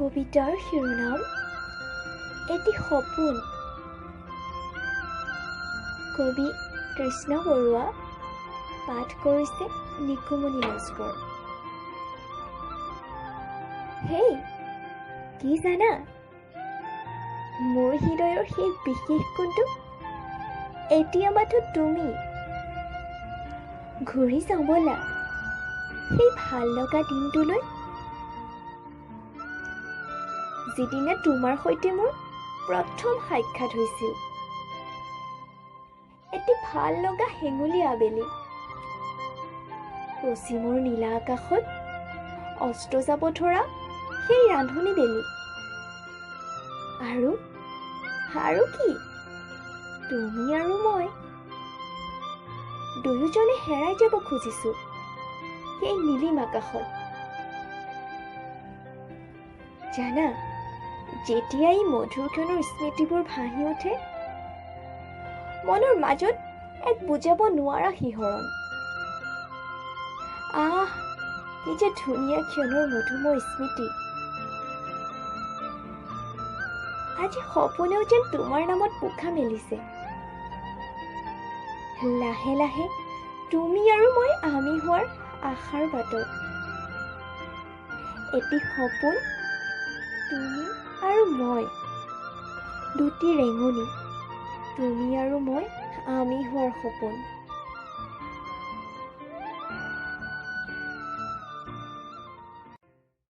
কবিতাৰ শিৰোনাম এটি সপোন। কবি কৃষ্ণ বৰুৱা, পাঠ কৰিছে নিকুমণি লস্কৰ। হেই, কি জানা? মোৰ হৃদয়ৰ সেই বিশেষ কোণটো এতিয়া মাথো তুমি। ঘূৰি যাওঁ ব'লা সেই ভাল লগা দিনটোলৈ, যিদিনা তোমাৰ সৈতে মোৰ প্ৰথম সাক্ষাৎ হৈছিল। এটি ভাল লগা হেঙুলী আবেলি, পশ্চিমৰ নীলা আকাশত অস্ত যাব ধৰা সেই ৰান্ধনী বেলি। আৰু কি, তুমি আৰু মই দুয়োজনে হেৰাই যাব খুজিছো সেই নীলিম আকাশত। জানা, যেতিয়া এই মধুৰ ক্ষণৰ স্মৃতিবোৰ ভাহি উঠে, মনৰ মাজত এক বুজাব নোৱাৰা শিহৰণ। কি যে ধুনীয়া ক্ষণৰ মধুময় স্মৃতি। আজি সপোনেও যেন তোমাৰ নামত পোখা মেলিছে। লাহে লাহে তুমি আৰু মই আমি হোৱাৰ আশাৰ বাটত। এটি সপোন, তুমি আৰু মই, দুটি ৰেঙনি, তুমি আৰু মই আমি হোৱাৰ সপোন।